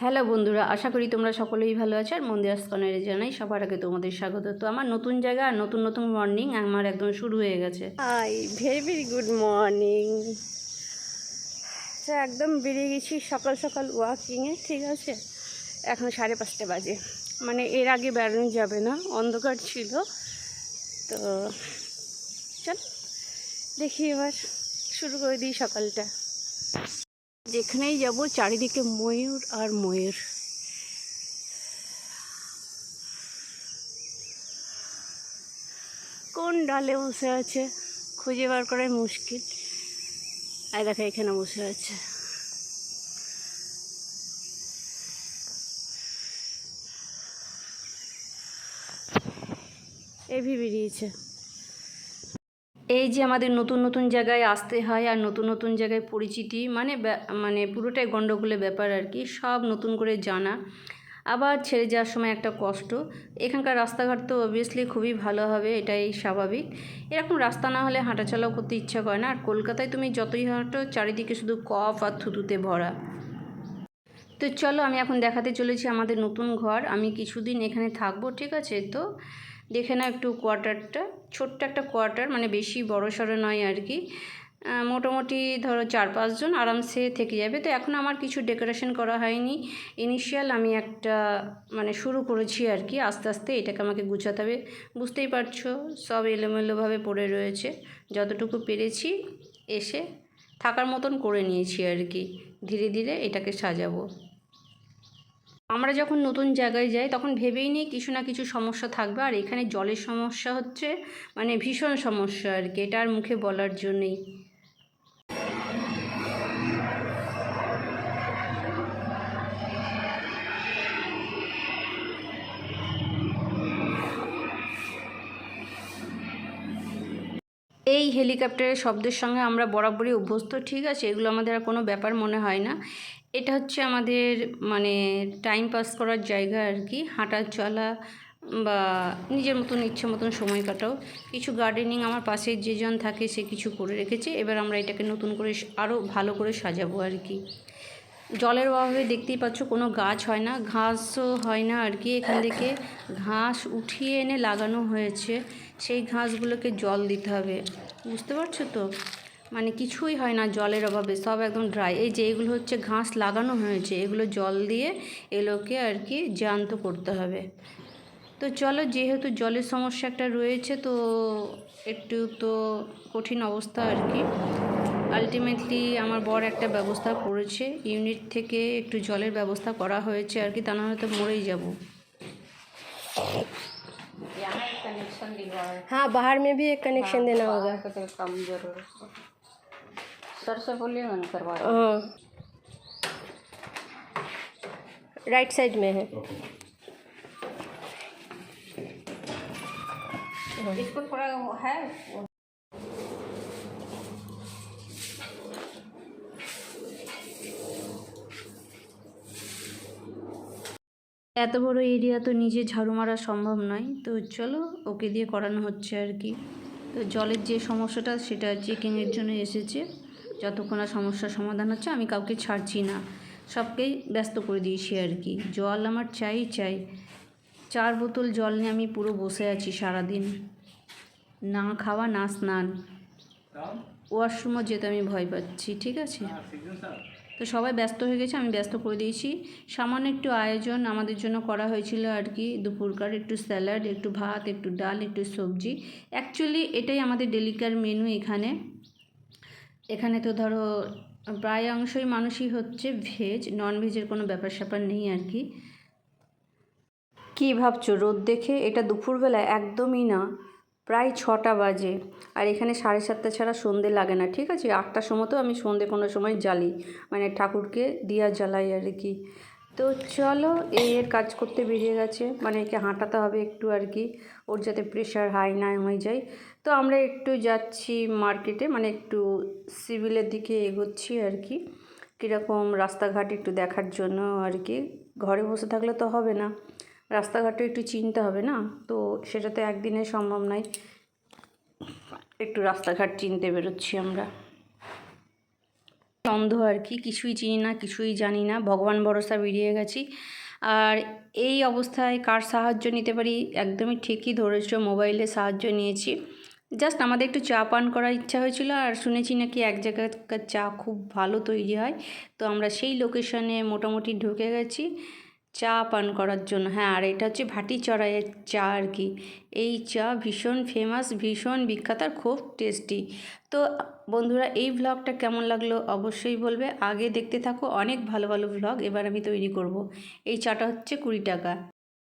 Hello বন্ধুরা, আশা করি তোমরা সকলেই ভালো আছো। আর মন্দিরাস কর্নারে জানাই সবার আগে তোমাদের স্বাগত। তো আমার নতুন জায়গা আর নতুন নতুন মর্নিং আমার একদম শুরু হয়ে গেছে। Hi, very very good morning. তো একদম বেরিয়ে গেছি সকাল সকাল ওয়াকিংয়ে, ঠিক আছে। এখন 5:30 বাজে, মানে এর আগে বেরোনো যাবে না, অন্ধকার ছিল। তো চল দেখি এবার শুরু করে দিই সকালটা। যেখানেই যাব চারিদিকে ময়ূর আর ময়ূর। কোন ডালে বসে আছে খুঁজে বার করাই মুশকিল। আর দেখো এখানে বসে আছে। এভি বেরিয়েছে। এই যে আমাদের নতুন নতুন জায়গায় আসতে হয় আর নতুন নতুন জায়গায় পরিচিতি, মানে পুরোটাই গণ্ডগোলের ব্যাপার আর কি। সব নতুন করে জানা, আবার ছেড়ে যাওয়ার সময় একটা কষ্ট। এখানকার রাস্তাঘাট তো অবভিয়াসলি খুবই ভালো হবে, এটাই স্বাভাবিক। এরকম রাস্তা না হলে হাঁটাচলাও করতে ইচ্ছা করে না। আর কলকাতায় তুমি যতই হাঁটো চারিদিকে শুধু কফ আর থুতুতে ভরা। তো চলো, আমি এখন দেখাতে চলেছি আমাদের নতুন ঘর। আমি কিছুদিন এখানে থাকবো, ঠিক আছে। তো দেখে নাও একটু কোয়ার্টারটা, ছোট্ট একটা কোয়ার্টার, মানে বেশি বড় সড়ো নয় আর কি। মোটামুটি ধরো 4-5 জন আরামসে থেকে যাবে। তো এখন আমার কিছু ডেকোরেশন করা হয়নি। ইনিশিয়াল আমি একটা শুরু করেছি আর কি। আস্তে আস্তে এটাকে আমাকে গুছাতে হবে। বুঝতেই পারছো, সব এলোমেলোভাবে পড়ে রয়েছে। যতটুকু পেরেছি এসে থাকার মতন করে নিয়েছি আর কি। ধীরে ধীরে এটাকে সাজাবো। আমরা যখন নতুন জায়গায় যাই তখন ভেবেই নিই কিছু না কিছু সমস্যা থাকবে। আর এখানে জলের সমস্যা হচ্ছে ভীষণ সমস্যা আর কি, এটা আর মুখে বলার জন্যই। এই হেলিকপ্টারের শব্দের সঙ্গে আমরা বরাবরই অভ্যস্ত, ঠিক আছে। এগুলো আমাদের আর কোনো ব্যাপার মনে হয় না। এটা হচ্ছে আমাদের টাইম পাস করার জায়গা আর কি। হাঁটা চলা বা নিজের মতন ইচ্ছে মতন সময় কাটাও। কিছু গার্ডেনিং আমার পাশে যেজন থাকে সে কিছু করে রেখেছে। এবার আমরা এটাকে নতুন করে আরও ভালো করে সাজাবো আর কি। জলের অভাবে দেখতেই পাচ্ছ কোনো গাছ হয় না, ঘাসও হয় না আর কি। এখান থেকে ঘাস উঠিয়ে এনে লাগানো হয়েছে, সেই ঘাসগুলোকে জল দিতে হবে। বুঝতে পারছো তো, কিছুই হয় না জলের অভাবে, সব একদম ড্রাই। এই যে এগুলো হচ্ছে ঘাস লাগানো হয়েছে, এগুলো জল দিয়ে এগুলোকে আর কি জ্যান্ত করতে হবে। তো চলো, যেহেতু জলের সমস্যা একটা রয়েছে তো একটু তো কঠিন অবস্থা আর কি। আলটিমেটলি আমার বর একটা ব্যবস্থা করেছে, ইউনিট থেকে একটু জলের ব্যবস্থা করা হয়েছে আর কি, তা নাহলে তো মরেই যাব। हाँ, बाहर में भी एक कनेक्शन देना होगा। कम जरूर सर से बोलिए मैंने करवा। हाँ, राइट साइड में है। इसको थोड़ा है। এত বড় এরিয়া তো নিজে ঝাড়ু মারা সম্ভব নয়। তো চলো, ওকে দিয়ে করানো হচ্ছে আর কি। তো জলের যে সমস্যাটা সেটা চেকিংয়ের জন্য এসেছে। যতক্ষণ না সমস্যার সমাধান হচ্ছে আমি কাউকে ছাড়ছি না, সবকেই ব্যস্ত করে দিয়েছি আর কি। জল আমার চাই চাই। 4 বোতল জল নিয়ে আমি পুরো বসে আছি সারাদিন, না খাওয়া না স্নান। ওয়াশরুমও যেতে আমি ভয় পাচ্ছি, ঠিক আছে। তো সবাই ব্যস্ত হয়ে গেছে, আমি ব্যস্ত করে দিয়েছি। সামান্য একটু আয়োজন আমাদের জন্য করা হয়েছিল আর কি। দুপুরকার একটু স্যালাড, একটু ভাত, একটু ডাল, একটু সবজি। অ্যাকচুয়ালি এটাই আমাদের ডেলিকার মেনু এখানে। এখানে তো ধরো প্রায় অংশই মানুষই হচ্ছে ভেজ, নন ভেজের কোনো ব্যাপার স্যাপার নেই আর কি। কী ভাবছো রোদ দেখে? এটা দুপুরবেলা একদমই না, প্রায় 6টা বাজে। আর এখানে 7:30 ছাড়া সন্ধে লাগে না, ঠিক আছে। 8টার সময় তো আমি সন্ধে কোনো সময় জ্বালি, ঠাকুরকে দিয়া জ্বালাই আর কি। তো চলো, এর কাজ করতে বেরিয়ে গেছে, একে হাঁটাতে হবে একটু আর কি, ওর যাতে প্রেশার হাই না হয়ে যায়। তো আমরা একটু যাচ্ছি মার্কেটে, একটু সিভিলের দিকে এগোচ্ছি আর কি। কীরকম রাস্তাঘাট একটু দেখার জন্য আর কি। ঘরে বসে থাকলে তো হবে না, রাস্তাঘাটও একটু চিনতে হবে না। তো সেটা তো একদিনে সম্ভব নয়। একটু রাস্তাঘাট চিনতে বেরোচ্ছি আমরা। অন্ধ আর কি, কিছুই চিনি না, কিছুই জানি না, ভগবান ভরসা বেরিয়ে গেছি। আর এই অবস্থায় কার সাহায্য নিতে পারি, একদমই ঠিকই ধরেছো, মোবাইলের সাহায্য নিয়েছি। জাস্ট আমাদের একটু চা পান করার ইচ্ছা হয়েছিল, আর শুনেছি নাকি এক জায়গাকার চা খুব ভালো তৈরি হয়। তো আমরা সেই লোকেশনে মোটামুটি ঢুকে গেছি চা পান করার জন্য। হ্যাঁ, আর এটা হচ্ছে ভাটি চড়াইয়ের চা আর কি। এই চা ভীষণ ফেমাস, ভীষণ বিখ্যাত আর খুব টেস্টি। তো বন্ধুরা, এই ভ্লগটা কেমন লাগলো অবশ্যই বলবে। আগে দেখতে থাকো, অনেক ভালো ভালো ভ্লগ এবার আমি তৈরি করব। এই চাটা হচ্ছে 20 টাকা।